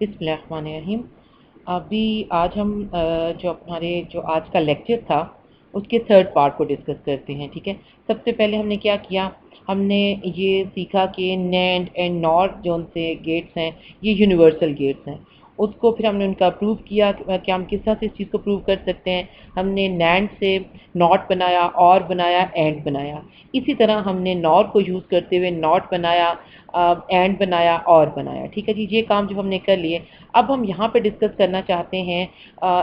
बिस्मिल्लाहिर्रहमानिर्रहीम। अभी आज हम जो हमारे जो आज का लेक्चर था उसके थर्ड पार्ट को डिस्कस करते हैं। ठीक है, सबसे पहले हमने क्या किया, हमने ये सीखा कि नैंड एंड नॉर जो उनसे गेट्स हैं ये यूनिवर्सल गेट्स हैं। उसको फिर हमने उनका प्रूव किया कि हम किस तरह से इस चीज़ को प्रूव कर सकते हैं। हमने नैंड से नॉट बनाया, और बनाया, एंड बनाया। इसी तरह हमने नॉर को यूज़ करते हुए नॉट बनाया, एंड बनाया, और बनाया। ठीक है जी, ये काम जो हमने कर लिए। अब हम यहाँ पे डिस्कस करना चाहते हैं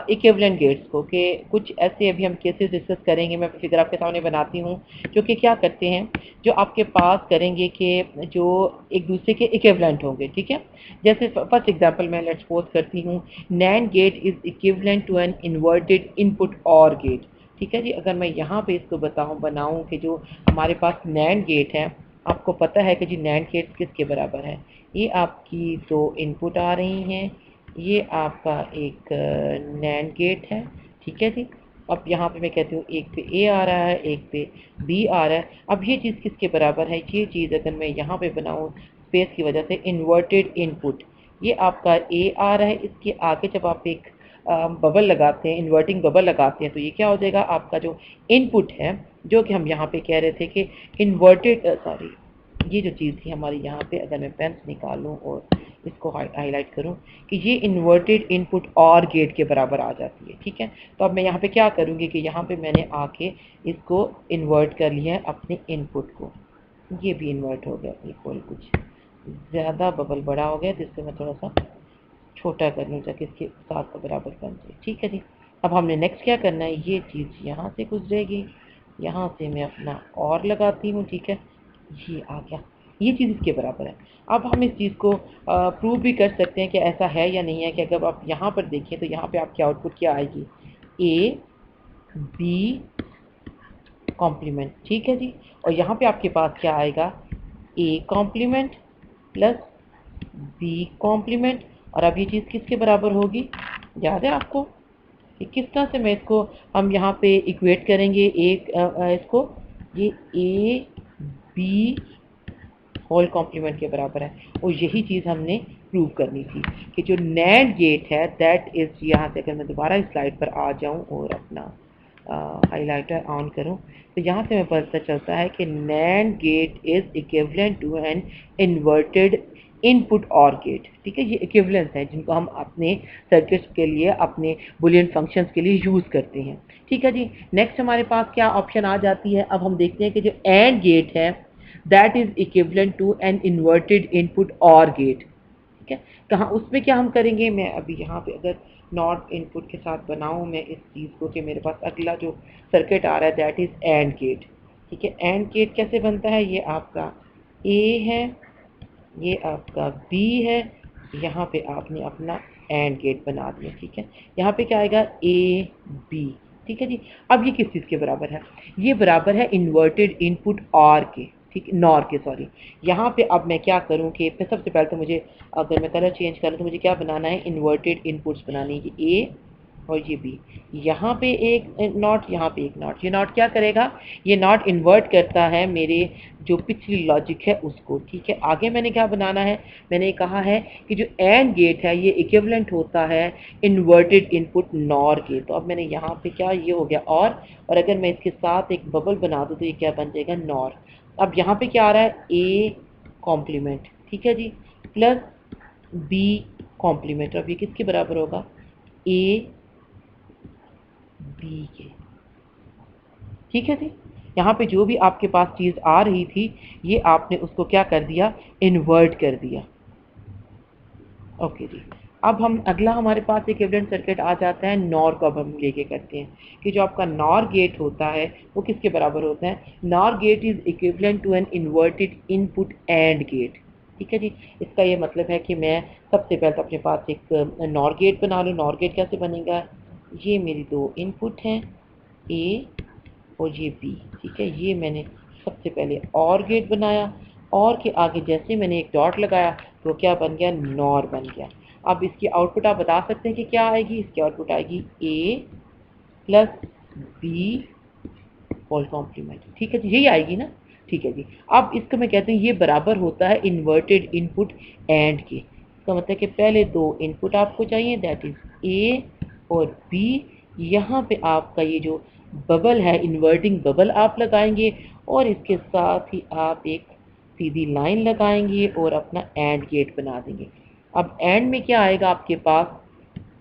इक्विवेलेंट गेट्स को, कि कुछ ऐसे अभी हम केसेस डिस्कस करेंगे। मैं फिगर आपके सामने बनाती हूँ जो कि क्या करते हैं, जो आपके पास करेंगे कि जो एक दूसरे के इक्विवेलेंट होंगे। ठीक है, जैसे फर्स्ट एग्जांपल मैं लेट्स सपोज करती हूँ, NAND gate is equivalent to an inverted input OR gate. ठीक है जी, अगर मैं यहाँ पे इसको बनाऊँ कि जो हमारे पास नैंड गेट है, आपको पता है कि जी नैंड गेट किसके बराबर है। ये आपकी दो इनपुट आ रही हैं, ये आपका एक नैंड गेट है। ठीक है जी, अब यहाँ पे मैं कहती हूँ एक पे ए आ रहा है, एक पे बी आ रहा है। अब ये चीज़ किसके बराबर है, ये चीज़ अगर मैं यहाँ पे बनाऊँ स्पेस की वजह से, इन्वर्टेड इनपुट, ये आपका ए आ रहा है। इसके आगे जब आप एक बबल लगाते हैं, इन्वर्टिंग बबल लगाते हैं, तो ये क्या हो जाएगा, आपका जो इनपुट है, जो कि हम यहाँ पे कह रहे थे कि इन्वर्टेड सॉरी, ये जो चीज़ थी हमारी यहाँ पे, अगर मैं पेन से निकालूँ और इसको हाईलाइट करूँ कि ये इन्वर्टेड इनपुट और गेट के बराबर आ जाती है। ठीक है, तो अब मैं यहाँ पे क्या करूँगी कि यहाँ पे मैंने आके इसको इन्वर्ट कर लिया है अपने इनपुट को। ये भी इन्वर्ट हो गया, इक्वल कुछ ज़्यादा बबल बड़ा हो गया, जिससे मैं थोड़ा सा छोटा कर लूँ ताकि इसके साथ का बराबर बन जाए। ठीक है जी, अब हमने नेक्स्ट क्या करना है, ये चीज़ यहाँ से गुजरेगी, यहाँ से मैं अपना और लगाती हूँ। ठीक है, ये आ गया, ये चीज़ इसके बराबर है। अब हम इस चीज़ को प्रूव भी कर सकते हैं कि ऐसा है या नहीं है, कि अगर आप यहाँ पर देखें तो यहाँ पे आपकी आउटपुट क्या आएगी, ए बी कॉम्प्लीमेंट। ठीक है जी, और यहाँ पे आपके पास क्या आएगा, A complement plus B complement. और अब ये चीज़ किसके बराबर होगी, याद है आपको कि किस तरह से मैं इसको, हम यहाँ पे इक्वेट करेंगे एक इसको, ये ए बी होल कॉम्प्लीमेंट के बराबर है। और यही चीज़ हमने प्रूव करनी थी कि जो नैंड गेट है दैट इज़, यहाँ से अगर मैं दोबारा इस स्लाइड पर आ जाऊँ और अपना हाइलाइटर ऑन करूँ, तो यहाँ से मैं पता चलता है कि NAND gate is equivalent to an inverted input OR gate. ठीक है, ये इक्विवेलेंस है जिनको हम अपने सर्किट्स के लिए, अपने बुलियन फंक्शंस के लिए यूज़ करते हैं। ठीक है जी, नेक्स्ट हमारे पास क्या ऑप्शन आ जाती है, अब हम देखते हैं कि जो एंड गेट है that is equivalent to an inverted input OR gate. ठीक है, कहाँ उसमें क्या हम करेंगे, मैं अभी यहाँ पे अगर नॉट इनपुट के साथ बनाऊँ मैं इस चीज़ को, कि मेरे पास अगला जो सर्किट आ रहा है दैट इज़ एंड गेट। ठीक है, एंड गेट कैसे बनता है, ये आपका ए है, ये आपका बी है, यहाँ पे आपने अपना एंड गेट बना दिया। ठीक है, यहाँ पे क्या आएगा, ए बी। ठीक है जी, अब ये किस चीज़ के बराबर है, ये बराबर है इन्वर्टेड इनपुट और के। ठीक, नॉर के सॉरी। यहाँ पे अब मैं क्या करूँ कि सबसे पहले तो मुझे, अगर मैं कलर चेंज करूँ तो मुझे क्या बनाना है, इन्वर्टेड इनपुट्स बनानी है, ए और ये बी। यहाँ पे एक नॉट, यहाँ पे एक नॉट। ये नॉट क्या करेगा, ये नॉट इन्वर्ट करता है मेरे जो पिछली लॉजिक है उसको। ठीक है, आगे मैंने क्या बनाना है, मैंने कहा है कि जो एंड गेट है ये इक्विवेलेंट होता है इन्वर्टेड इनपुट नॉर के। तो अब मैंने यहाँ पे क्या, ये हो गया और अगर मैं इसके साथ एक बबल बना दूँ तो ये क्या बन जाएगा, नॉर। अब यहाँ पे क्या आ रहा है, ए कॉम्प्लीमेंट। ठीक है जी, प्लस बी कॉम्प्लीमेंट। अब ये किसके बराबर होगा, ए बी के। ठीक है जी, यहाँ पे जो भी आपके पास चीज़ आ रही थी ये आपने उसको क्या कर दिया, इन्वर्ट कर दिया। ओके जी, अब हम अगला हमारे पास एक इक्विवेलेंट सर्किट आ जाता है, नॉर को अब हम लेके करते हैं कि जो आपका नॉर गेट होता है वो किसके बराबर होता है, NOR gate is equivalent to an inverted input AND gate. ठीक है जी, इसका ये मतलब है कि मैं सबसे पहले तो अपने पास एक नॉर गेट बना लूँ। नॉर गेट कैसे बनेगा, ये मेरी दो इनपुट हैं, ए और ये बी। ठीक है, ये मैंने सबसे पहले और गेट बनाया, और के आगे जैसे मैंने एक डॉट लगाया तो क्या बन गया, नॉर बन गया। अब इसकी आउटपुट आप बता सकते हैं कि क्या आएगी, इसकी आउटपुट आएगी ए प्लस बी होल कॉम्प्लीमेंट। ठीक है जी, यही आएगी ना। ठीक है जी, अब इसको मैं कहते हैं ये बराबर होता है इन्वर्टेड इनपुट एंड के। इसका मतलब कि पहले दो इनपुट आपको चाहिए, दैट इज़ ए और बी। यहाँ पे आपका ये जो बबल है, इन्वर्टिंग बबल आप लगाएंगे और इसके साथ ही आप एक सीधी लाइन लगाएंगे और अपना एंड गेट बना देंगे। अब एंड में क्या आएगा आपके पास,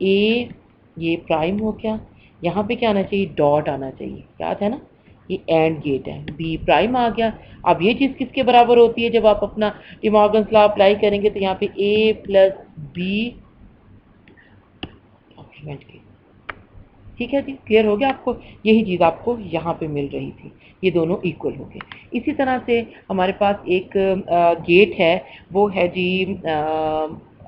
ए ये प्राइम हो गया, यहाँ पे क्या आना चाहिए, डॉट आना चाहिए, याद है ना, ये एंड गेट है, बी प्राइम आ गया। अब ये चीज़ किसके बराबर होती है, जब आप अपना डी मॉर्गन्स लॉ अप्लाई करेंगे तो यहाँ पे ए प्लस बी कॉम्प्लीमेंट के, ठीक है जी, क्लियर हो गया आपको। यही चीज़ आपको यहाँ पे मिल रही थी, ये दोनों इक्वल हो गए। इसी तरह से हमारे पास एक गेट है, वो है जी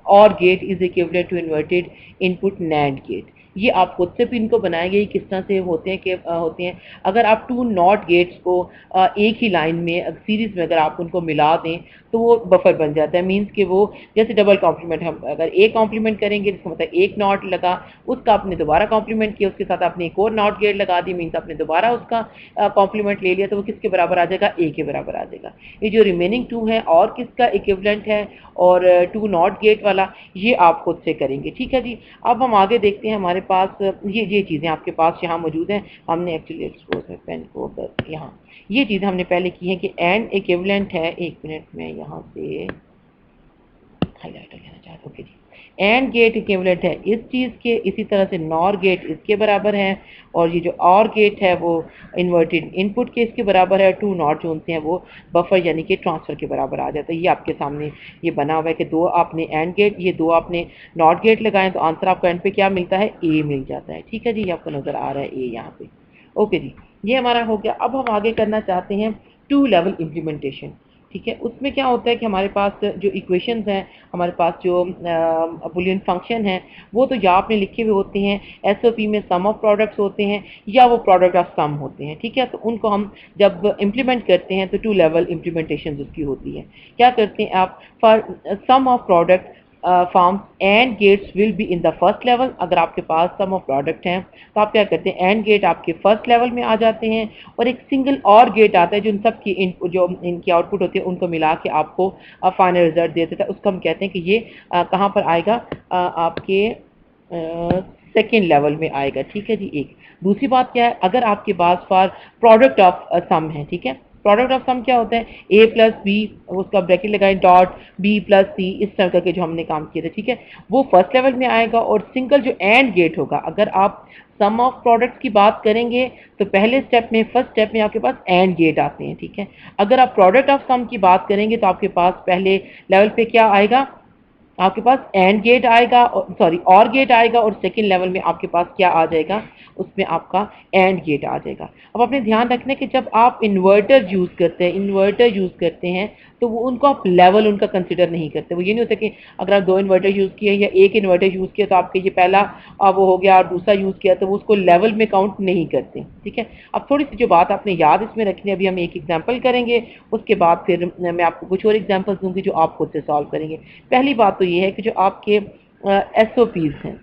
OR gate is equivalent to inverted input NAND gate. ये आप खुद से भी इनको बनाएंगे, किस तरह से होते हैं कि होते हैं, अगर आप टू नॉट गेट्स को एक ही लाइन में सीरीज में अगर आप उनको मिला दें तो वो बफर बन जाता है। मींस कि वो जैसे डबल कॉम्प्लीमेंट, हम अगर एक कॉम्प्लीमेंट करेंगे जिसका मतलब एक नॉट लगा, उसका आपने दोबारा कॉम्प्लीमेंट किया, उसके साथ आपने एक और नॉट गेट लगा दी, मीन्स आपने दोबारा उसका कॉम्प्लीमेंट ले लिया, तो वो किसके बराबर आ जाएगा, ए के बराबर आ जाएगा। ये जो रिमेनिंग टू है और किसका इक्विवेलेंट है, और टू नॉट गेट वाला, ये आप खुद से करेंगे, ठीक है जी। अब हम आगे देखते हैं, हमारे पास ये चीज़ें आपके पास यहाँ मौजूद हैं। हमने एक्चुअली एक्सपोज में पेन को यहाँ ये चीज़ें हमने पहले की है कि एंड इक्विवेलेंट है, एक मिनट में यहाँ से हाईलाइटर लेना चाहता हूँ, ओके जी। एंड गेट इक्विवेलेंट है इस चीज़ के, इसी तरह से नॉर गेट इसके बराबर है, और ये जो और गेट है वो इन्वर्टेड इनपुट के इसके बराबर है, टू नॉट जो होते हैं वो बफर यानी कि ट्रांसफ़र के बराबर आ जाता है। ये आपके सामने ये बना हुआ है कि दो आपने एंड गेट, ये दो आपने नॉट गेट लगाएं तो आंसर आपको एंड पे क्या मिलता है, ए मिल जाता है, ठीक है जी। आपको नज़र आ रहा है ए यहाँ पे, ओके जी, ये हमारा हो गया। अब हम आगे करना चाहते हैं टू लेवल इम्प्लीमेंटेशन, ठीक है। उसमें क्या होता है कि हमारे पास जो इक्वेशंस हैं, हमारे पास जो बुलियन फंक्शन है, वो तो या आपने लिखे हुए होते हैं, एसओपी में सम ऑफ प्रोडक्ट्स होते हैं या वो प्रोडक्ट ऑफ सम होते हैं, ठीक है। तो उनको हम जब इम्प्लीमेंट करते हैं तो टू लेवल इम्प्लीमेंटेशन उसकी होती है। क्या करते हैं आप, for sum of product forms AND gates will be in the first level. अगर आपके पास सम ऑफ प्रोडक्ट हैं तो आप क्या करते हैं, एंड गेट आपके फर्स्ट लेवल में आ जाते हैं, और एक सिंगल और गेट आता है जो इन सब की जो इनकी आउटपुट होती है उनको मिला के आपको फाइनल रिजल्ट दे देता है। उसको हम कहते हैं कि ये कहाँ पर आएगा, आपके सेकेंड लेवल में आएगा, ठीक है जी। एक दूसरी बात क्या है, अगर आपके पास फॉर प्रोडक्ट ऑफ सम है, ठीक है, प्रोडक्ट ऑफ सम क्या होता है, ए प्लस बी, उसका ब्रैकेट लगाएं, डॉट बी प्लस सी, इस तरह करके जो हमने काम किए थे, ठीक है, वो फर्स्ट लेवल में आएगा। और सिंगल जो एंड गेट होगा, अगर आप सम ऑफ प्रोडक्ट्स की बात करेंगे तो पहले स्टेप में, फर्स्ट स्टेप में आपके पास एंड गेट आते हैं, ठीक है। अगर आप प्रोडक्ट ऑफ सम की बात करेंगे तो आपके पास पहले लेवल पे क्या आएगा, आपके पास एंड गेट आएगा, सॉरी और गेट आएगा, और सेकंड लेवल में आपके पास क्या आ जाएगा, उसमें आपका एंड गेट आ जाएगा। अब आपने ध्यान रखना है कि जब आप इन्वर्टर यूज़ करते हैं तो वो उनको आप लेवल उनका कंसिडर नहीं करते। वो ये नहीं होता कि अगर आप दो इन्वर्टर यूज़ किए या एक इन्वर्टर यूज़ किया तो आपके ये पहला वो हो गया और दूसरा यूज़ किया तो वो उसको लेवल में काउंट नहीं करते, ठीक है। अब थोड़ी सी जो बात आपने याद इसमें रखनी है, अभी हम एक एग्जाम्पल करेंगे, उसके बाद फिर मैं आपको कुछ और एग्जाम्पल्स दूंगी जो आप खुद से सॉल्व करेंगे। पहली बात तो ये है कि जो आपके SOPs हैं,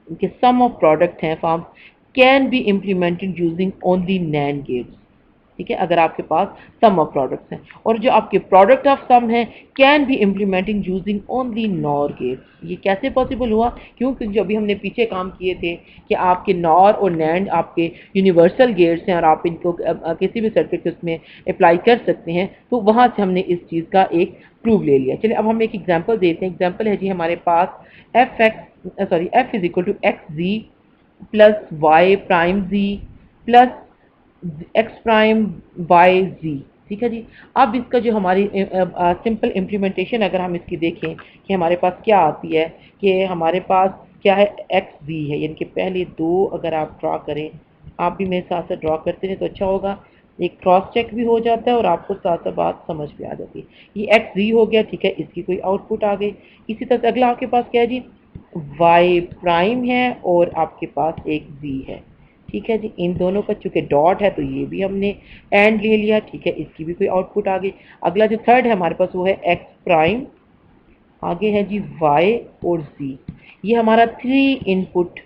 इनके सम ऑफ प्रोडक्ट हैं form, can be implemented using only NAND gates, ठीक है, अगर आपके पास सम ऑफ प्रोडक्ट्स हैं। और जो आपके प्रोडक्ट ऑफ सम है, can be implementing using only NOR gates. ये कैसे पॉसिबल हुआ, क्योंकि जो अभी हमने पीछे काम किए थे कि आपके नॉर और नैंड आपके यूनिवर्सल गेट्स हैं और आप इनको किसी भी सर्किट उसमें अप्लाई कर सकते हैं, तो वहाँ से हमने इस चीज़ का एक प्रूव ले लिया। चलिए अब हम एक एग्जाम्पल देते हैं। एग्जाम्पल है जी हमारे पास f is equal to X G plus Y prime G plus X prime Y G, ठीक है जी। अब इसका जो हमारी सिंपल इम्प्लीमेंटेशन अगर हम इसकी देखें कि हमारे पास क्या आती है, कि हमारे पास क्या है, एक्स जी है, यानी कि पहले दो अगर आप ड्रा करें, आप भी मेरे साथ साथ ड्रा करते हैं तो अच्छा होगा, एक क्रॉस चेक भी हो जाता है और आपको साथ साथ बात समझ भी आ जाती है। ये एक्स जी हो गया, ठीक है, इसकी कोई आउटपुट आ गई। इसी तरह से अगला आपके पास क्या है जी, वाई प्राइम है और आपके पास एक जी है, ठीक है जी। इन दोनों का चूंकि डॉट है तो ये भी हमने एंड ले लिया, ठीक है, इसकी भी कोई आउटपुट आ गई। अगला जो थर्ड है हमारे पास वो है एक्स प्राइम, आगे है जी वाई और जी, ये हमारा 3 इनपुट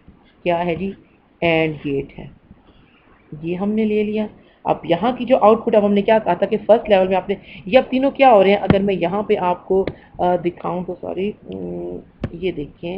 क्या है जी, एंड गेट है, ये हमने ले लिया। अब यहाँ की जो आउटपुट, अब हमने क्या कहा था कि फर्स्ट लेवल में आपने, ये अब तीनों क्या हो रहे हैं, अगर मैं यहाँ पे आपको दिखाऊं तो सॉरी, ये देखिए,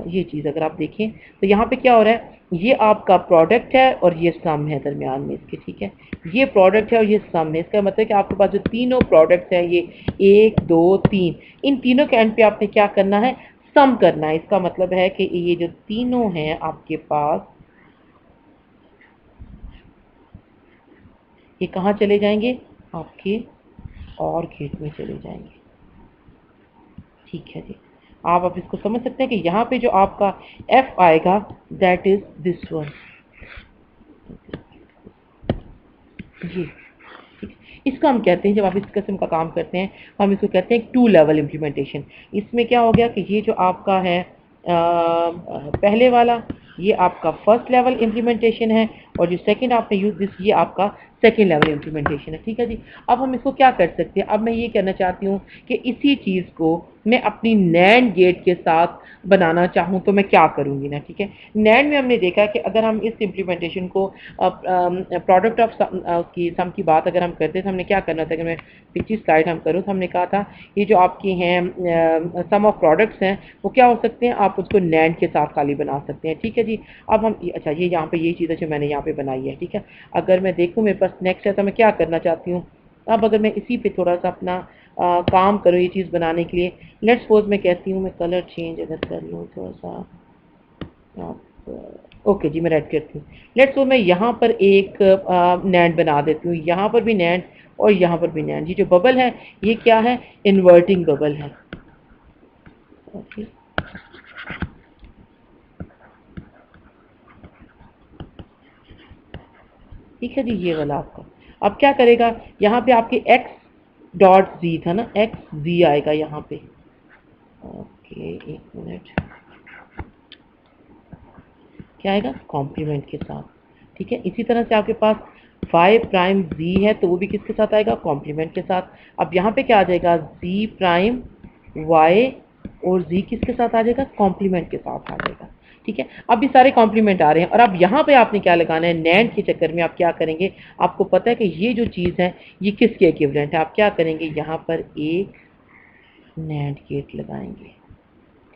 ये चीज़ अगर आप देखें तो यहाँ पे क्या हो रहा है, ये आपका प्रोडक्ट है और ये सम है दरमियान में इसके, ठीक है। ये प्रोडक्ट है और ये सम है, इसका मतलब है कि आपके पास जो तीनों प्रोडक्ट्स हैं, ये 1 2 3, इन तीनों के एंड पे आपने क्या करना है, सम करना है। इसका मतलब है कि ये जो तीनों हैं आपके पास, ये कहाँ चले जाएंगे, आपके और गेट में चले जाएंगे, ठीक है जी। आप अब इसको समझ सकते हैं कि यहाँ पे जो आपका एफ आएगा दैट इज दिस वन, ये ठीक है। इसको हम कहते हैं, जब आप इस किस्म का काम करते हैं हम इसको कहते हैं 2 लेवल इम्प्लीमेंटेशन। इसमें क्या हो गया कि ये जो आपका है पहले वाला, ये आपका फर्स्ट लेवल इम्प्लीमेंटेशन है, और जो सेकंड आपने यूज दिस, ये आपका सेकंड लेवल इम्प्लीमेंटेशन है, ठीक है जी। अब हम इसको क्या कर सकते हैं, अब मैं ये कहना चाहती हूँ कि इसी चीज़ को मैं अपनी नैंड गेट के साथ बनाना चाहूँ तो मैं क्या करूँगी ना, ठीक है। नैंड में हमने देखा कि अगर हम इस इम्प्लीमेंटेशन को प्रोडक्ट ऑफ की सम की बात अगर हम करते हैं तो हमने क्या करना था, अगर मैं पिछली स्लाइड हम करूँ तो हमने कहा था ये जो आपकी हैं सम ऑफ प्रोडक्ट्स हैं वो क्या हो सकते हैं, आप उसको नैंड के साथ खाली बना सकते हैं, ठीक है जी। अब हम अच्छा, ये यहाँ पे ये चीज़ है जो मैंने यहाँ पे बनाई है, ठीक है। अगर मैं देखूँ मेरे पास नेक्स्ट है तो मैं क्या करना चाहती हूँ, अब अगर मैं इसी पे थोड़ा सा अपना काम करूँ ये चीज़ बनाने के लिए, लेट्स सपोज मैं कहती हूँ मैं कलर चेंज अगर कर लूँ थोड़ा सा, ओके जी मैं रेड करती हूँ। लेट्स सो मैं यहाँ पर एक नैंड बना देती हूँ, यहाँ पर भी नैंड और यहाँ पर भी नैंड। ये जो बबल है ये क्या है, इन्वर्टिंग बबल है, ओके। ठीक है जी, ये वाला आपका अब क्या करेगा, यहाँ पे आपके एक्स डॉट जी था ना, एक्स जी आएगा यहाँ पे, ओके एक मिनट, क्या आएगा, कॉम्प्लीमेंट के साथ, ठीक है। इसी तरह से आपके पास वाई प्राइम जी है तो वो भी किसके साथ आएगा, कॉम्प्लीमेंट के साथ। अब यहाँ पे क्या आ जाएगा, जी प्राइम वाई और जी किसके साथ आ जाएगा, कॉम्प्लीमेंट के साथ आ जाएगा, ठीक है। अब ये सारे कॉम्प्लीमेंट आ रहे हैं और अब यहाँ पे आपने क्या लगाना है, नैंड के चक्कर में आप क्या करेंगे, आपको पता है कि ये जो चीज़ है ये किसके इक्विवेलेंट है, आप क्या करेंगे, यहाँ पर एक नैंड गेट लगाएंगे,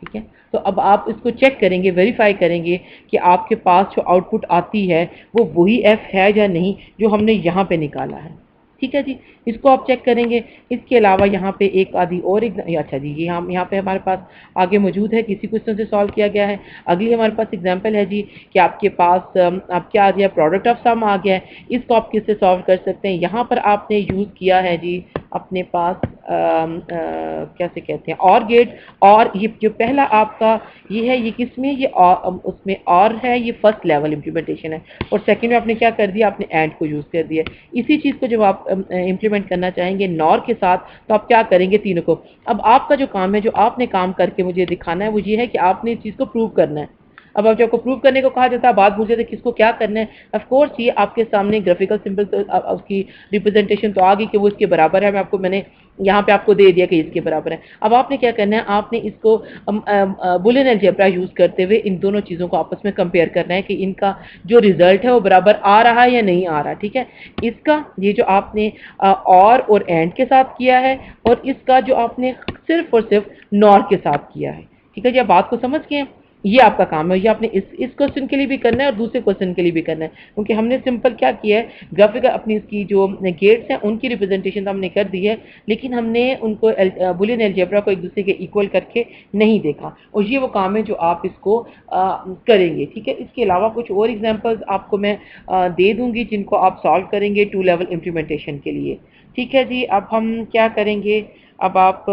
ठीक है। तो अब आप इसको चेक करेंगे, वेरीफाई करेंगे कि आपके पास जो आउटपुट आती है वो वही एफ है या नहीं जो हमने यहाँ पे निकाला है, ठीक है जी। इसको आप चेक करेंगे। इसके अलावा यहाँ पे एक आधी और एक, अच्छा जी ये हम यहाँ पे हमारे पास आगे मौजूद है, किसी क्वेश्चन से सॉल्व किया गया है। अगली हमारे पास एग्जांपल है जी कि आपके पास अब क्या आ गया, प्रोडक्ट ऑफ सम आ गया है। इसको आप किससे सॉल्व कर सकते हैं, यहाँ पर आपने यूज़ किया है जी अपने पास कैसे कहते हैं, और गेट। और ये जो पहला आपका ये है, ये किस में, ये उसमें और है, ये फर्स्ट लेवल इम्प्लीमेंटेशन है। और सेकंड में आपने क्या कर दिया, आपने एंड को यूज़ कर दिया। इसी चीज़ को जब आप इम्प्लीमेंट करना चाहेंगे नॉर के साथ तो आप क्या करेंगे, तीनों को। अब आपका जो काम है, जो आपने काम करके मुझे दिखाना है वो ये है कि आपने इस चीज़ को प्रूव करना है। अब जब आपको प्रूव करने को कहा जाता है, बात पूछ जाते किसको क्या करना है, ऑफ कोर्स ये आपके सामने ग्राफिकल सिंबल तो उसकी रिप्रेजेंटेशन तो आ गई कि वो इसके बराबर है, मैंने यहाँ पे आपको दे दिया कि इसके बराबर है। अब आपने क्या करना है, आपने इसको बुलियन अलजेब्रा यूज़ करते हुए इन दोनों चीज़ों को आपस में कंपेयर करना है कि इनका जो रिजल्ट है वो बराबर आ रहा है या नहीं आ रहा, ठीक है। इसका ये जो आपने और एंड के साथ किया है, और इसका जो आपने सिर्फ और सिर्फ नॉर के साथ किया है, ठीक है जी। आप बात को समझ गए, ये आपका काम है। ये आपने इस क्वेश्चन के लिए भी करना है और दूसरे क्वेश्चन के लिए भी करना है, क्योंकि हमने सिंपल क्या किया है, ग्राफिकल अपनी इसकी जो गेट्स हैं उनकी रिप्रेजेंटेशन तो हमने कर दी है, लेकिन हमने उनको बुलियन अलजेब्रा को एक दूसरे के इक्वल करके नहीं देखा, और ये वो काम है जो आप इसको करेंगे, ठीक है। इसके अलावा कुछ और एग्जांपल्स आपको मैं दे दूंगी जिनको आप सॉल्व करेंगे 2 लेवल इम्प्लीमेंटेशन के लिए, ठीक है जी। अब हम क्या करेंगे, अब आप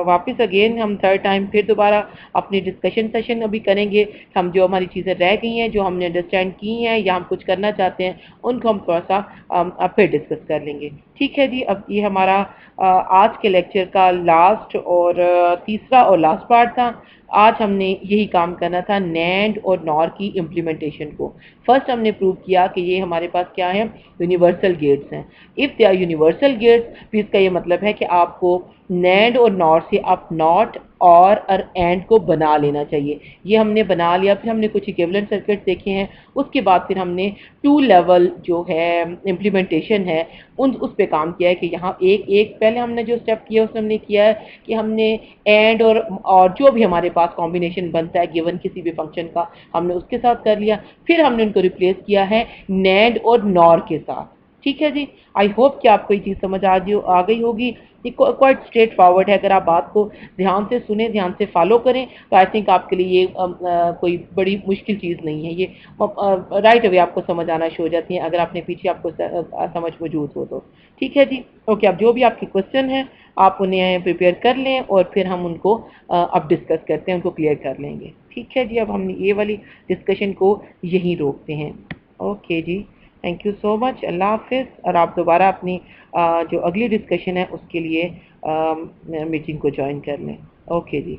वापस अगेन हम थर्ड टाइम फिर दोबारा अपनी डिस्कशन सेशन अभी करेंगे। हम जो हमारी चीज़ें रह गई हैं, जो हमने अंडरस्टैंड की हैं या हम कुछ करना चाहते हैं, उनको हम थोड़ा सा अब फिर डिस्कस कर लेंगे, ठीक है जी। अब ये हमारा आज के लेक्चर का लास्ट और तीसरा और लास्ट पार्ट था। आज हमने यही काम करना था, नैंड और नॉर की इम्प्लीमेंटेशन को। फर्स्ट हमने प्रूव किया कि ये हमारे पास क्या है, यूनिवर्सल गेट्स हैं। If they are universal gates, फिर इसका ये मतलब है कि आपको नैंड और नॉर से आप नॉट और एंड को बना लेना चाहिए। ये हमने बना लिया। फिर हमने कुछ इक्विवेलेंट सर्किट देखे हैं, उसके बाद फिर हमने टू लेवल जो है इम्प्लीमेंटेशन है उस पे काम किया है कि यहाँ एक एक पहले हमने जो स्टेप किया उसमें हमने किया है कि हमने एंड और जो भी हमारे पास कॉम्बिनेशन बनता है गिवन किसी भी फंक्शन का हमने उसके साथ कर लिया। फिर हमने उनको रिप्लेस किया है नैंड और नॉर के साथ। ठीक है जी, आई होप कि आपको ये चीज़ समझ आ गई होगी। ये क्वाइट स्ट्रेट फॉरवर्ड है। अगर आप बात को ध्यान से सुने, ध्यान से फॉलो करें तो आई थिंक आपके लिए ये कोई बड़ी मुश्किल चीज़ नहीं है। ये राइट अवे आपको समझ आना शुरू हो जाती है अगर आपने पीछे आपको समझ मौजूद हो तो। ठीक है जी, ओके। अब जो भी आपके क्वेश्चन हैं आप उन्हें प्रिपेयर कर लें और फिर हम उनको अब डिस्कस करते हैं, उनको क्लियर कर लेंगे। ठीक है जी, अब हम ये वाली डिस्कशन को यहीं रोकते हैं। ओके जी, थैंक यू सो मच, अल्लाह हाफिज़। और आप दोबारा अपनी जो अगली डिस्कशन है उसके लिए मीटिंग को ज्वाइन कर लें। ओके जी।